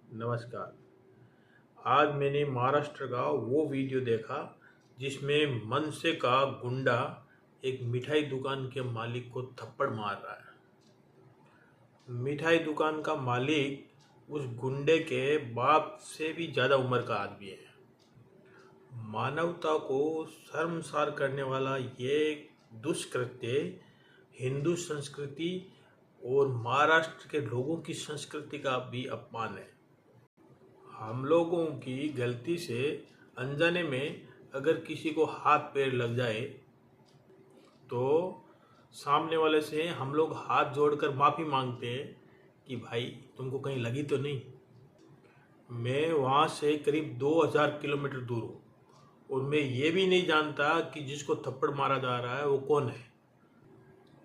नमस्कार। आज मैंने महाराष्ट्र का वो वीडियो देखा जिसमें मनसे का गुंडा एक मिठाई दुकान के मालिक को थप्पड़ मार रहा है। मिठाई दुकान का मालिक उस गुंडे के बाप से भी ज़्यादा उम्र का आदमी है। मानवता को शर्मसार करने वाला ये दुष्कृत्य हिंदू संस्कृति और महाराष्ट्र के लोगों की संस्कृति का भी अपमान है। हम लोगों की गलती से अनजाने में अगर किसी को हाथ पैर लग जाए तो सामने वाले से हम लोग हाथ जोड़कर माफ़ी मांगते हैं कि भाई तुमको कहीं लगी तो नहीं। मैं वहाँ से करीब 2000 किलोमीटर दूर हूँ और मैं ये भी नहीं जानता कि जिसको थप्पड़ मारा जा रहा है वो कौन है।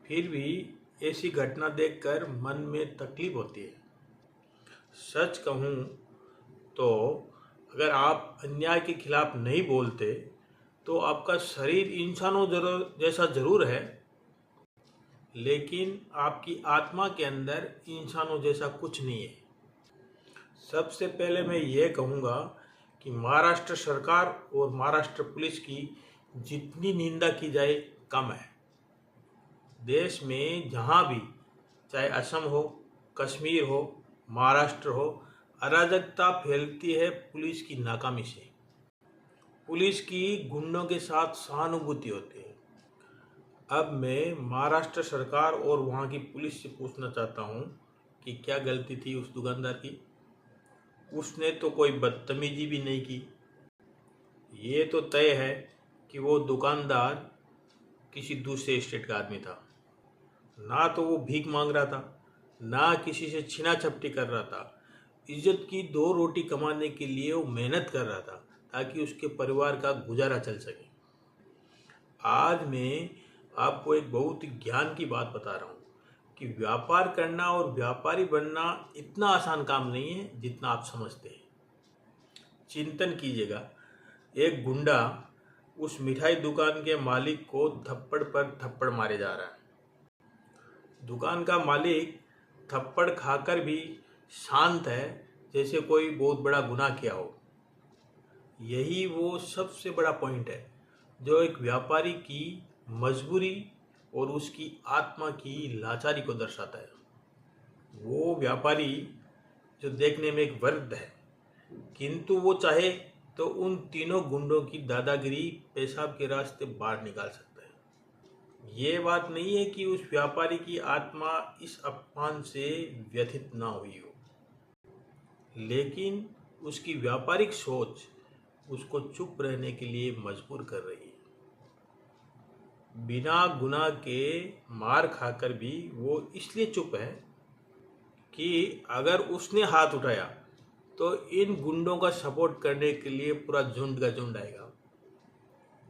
फिर भी ऐसी घटना देखकर मन में तकलीफ होती है। सच कहूँ तो अगर आप अन्याय के खिलाफ नहीं बोलते तो आपका शरीर इंसानों जैसा जरूर है, लेकिन आपकी आत्मा के अंदर इंसानों जैसा कुछ नहीं है। सबसे पहले मैं ये कहूँगा कि महाराष्ट्र सरकार और महाराष्ट्र पुलिस की जितनी निंदा की जाए कम है। देश में जहाँ भी, चाहे असम हो, कश्मीर हो, महाराष्ट्र हो, अराजकता फैलती है पुलिस की नाकामी से। पुलिस की गुंडों के साथ सहानुभूति होती है। अब मैं महाराष्ट्र सरकार और वहाँ की पुलिस से पूछना चाहता हूँ कि क्या गलती थी उस दुकानदार की। उसने तो कोई बदतमीजी भी नहीं की। ये तो तय है कि वो दुकानदार किसी दूसरे स्टेट का आदमी था। ना तो वो भीख मांग रहा था, ना किसी से छीना झपटी कर रहा था। इज्जत की 2 रोटी कमाने के लिए वो मेहनत कर रहा था ताकि उसके परिवार का गुजारा चल सके। आज मैं आपको एक बहुत ज्ञान की बात बता रहा हूँ कि व्यापार करना और व्यापारी बनना इतना आसान काम नहीं है जितना आप समझते हैं। चिंतन कीजिएगा, एक गुंडा उस मिठाई दुकान के मालिक को थप्पड़ पर थप्पड़ मारे जा रहा है। दुकान का मालिक थप्पड़ खाकर भी शांत है, जैसे कोई बहुत बड़ा गुनाह किया हो। यही वो सबसे बड़ा पॉइंट है जो एक व्यापारी की मजबूरी और उसकी आत्मा की लाचारी को दर्शाता है। वो व्यापारी जो देखने में एक वृद्ध है, किंतु वो चाहे तो उन तीनों गुंडों की दादागिरी पेशाब के रास्ते बाहर निकाल सकता है। ये बात नहीं है कि उस व्यापारी की आत्मा इस अपमान से व्यथित ना हुई हो, लेकिन उसकी व्यापारिक सोच उसको चुप रहने के लिए मजबूर कर रही है। बिना गुनाह के मार खाकर भी वो इसलिए चुप है कि अगर उसने हाथ उठाया तो इन गुंडों का सपोर्ट करने के लिए पूरा झुंड का झुंड आएगा।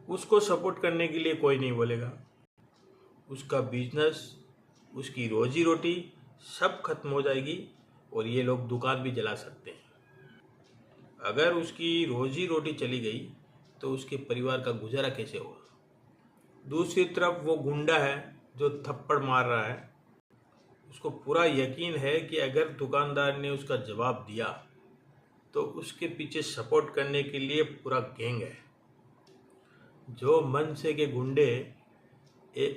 उसको सपोर्ट करने के लिए कोई नहीं बोलेगा। उसका बिजनेस, उसकी रोजी रोटी सब खत्म हो जाएगी और ये लोग दुकान भी जला सकते हैं। अगर उसकी रोजी रोटी चली गई तो उसके परिवार का गुजारा कैसे होगा। दूसरी तरफ वो गुंडा है जो थप्पड़ मार रहा है। उसको पूरा यकीन है कि अगर दुकानदार ने उसका जवाब दिया तो उसके पीछे सपोर्ट करने के लिए पूरा गैंग है। जो मनसे के गुंडे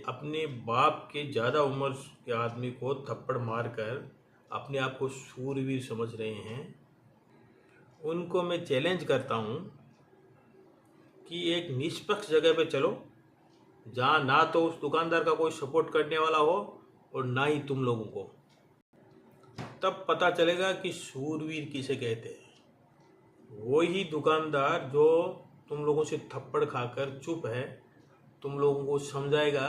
अपने बाप के ज़्यादा उम्र के आदमी को थप्पड़ मारकर अपने आप को शूरवीर समझ रहे हैं, उनको मैं चैलेंज करता हूँ कि एक निष्पक्ष जगह पे चलो जहाँ ना तो उस दुकानदार का कोई सपोर्ट करने वाला हो और ना ही तुम लोगों को। तब पता चलेगा कि शूरवीर किसे कहते हैं। वही दुकानदार जो तुम लोगों से थप्पड़ खाकर चुप है, तुम लोगों को समझाएगा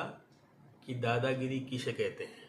कि दादागिरी किसे कहते हैं।